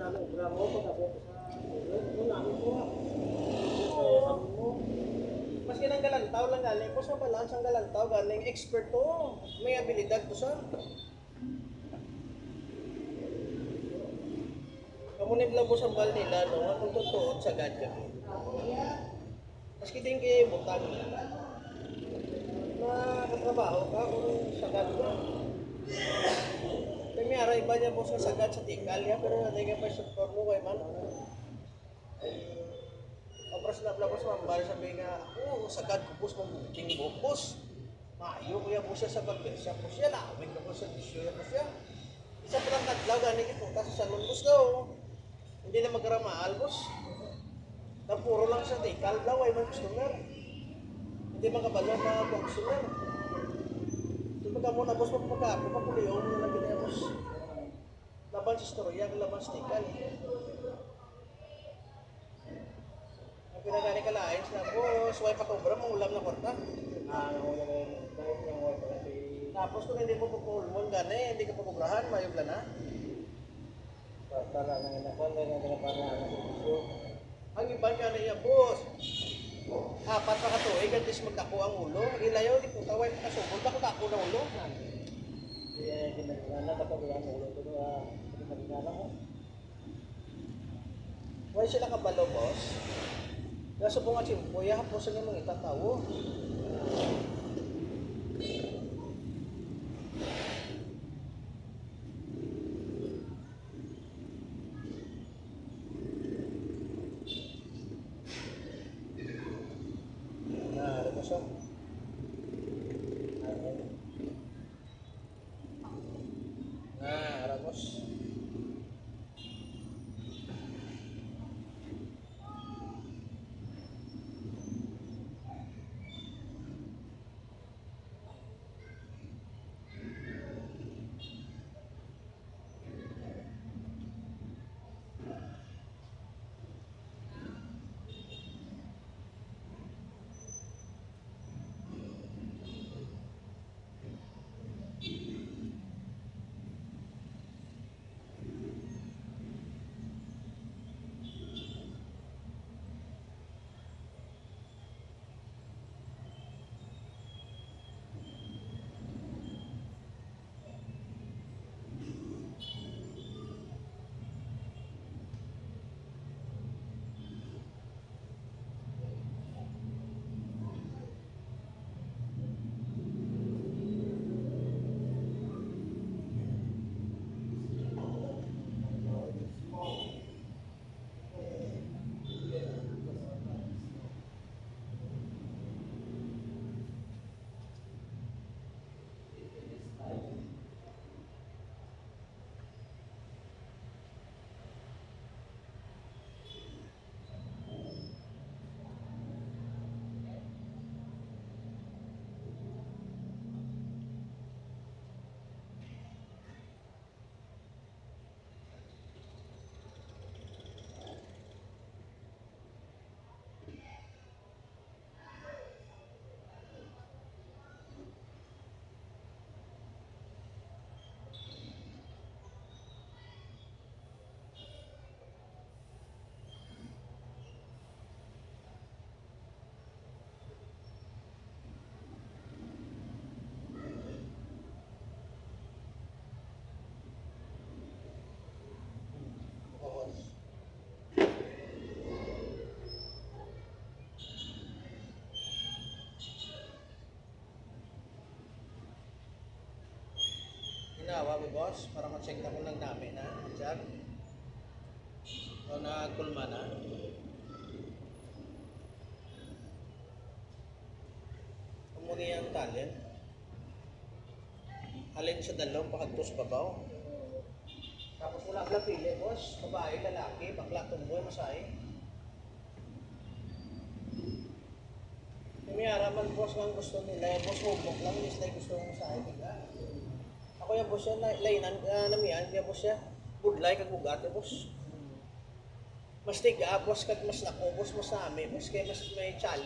namin gramo pagkabot sa namin po. Mas kinang galantaw lang galing po sa balance ang galantaw galing expert to. May abilidad to sa. Kamunib lang po sa bal nila no, kung totoo sa gadget. Maski din kayo butang. Nakatrabaho ka kung sagad ka. Kami aray ba niya po sa sagad sa tikal ya, pero nanay ka pa sa mo kay man. Kapras na pala po sa mambal, sabi nga, sagad ko po sa mabuting bukos. Maayo ko yan po siya sa pagbersa po siya, lawig na po sa disyo po siya. Isa pa lang naglaw, gani kipunta sa salon bus daw. Hindi na magkaramaal bus. Na puro lang sa tikal daw, ay may customer. Hindi makabalo mga customer. Ito pagka muna boss, pagka papuliyo mo na lang ganyan boss. Laban sa storya, laban sa tikal. Ang pinagani ka lain sa boss, huwag patobra, mangulam na kwarta. Tapos kung hindi mo pupulmon gani, hindi ka papobrahan, mayubla na. Tala na inakon, may nagpapanahan sa puso. Ang ibang ka na iya, boss. Apat pa katuig, gantis magdako ang ulo. Ilayaw, di po tawag kasubol, bako dako na ulo. Kaya ginagana, kapag ang ulo ito na ginagana mo. Huwag sila kabalo, boss. Kaso po nga simpo, po sa mga itatawo. So, Ramos. Ginawa mo, boss, para ma-check na kung nagdami na. Diyan. O nagkulma na. Kumuni ang talent. Alin sa dalawang pakagtos babaw. Tapos wala ka pili, boss. Babae, lalaki, bakla, tumboy, masay. May araman, boss, ang gusto nila. Boss, hubok lang. Hindi sila gusto ng masay. Ako yung boss yan, lainan, namihan, kaya boss yan. Budlay, kagbugat, boss. Mas tiga, boss, kag mas lako, boss, mas nami, boss, kaya mas may challenge.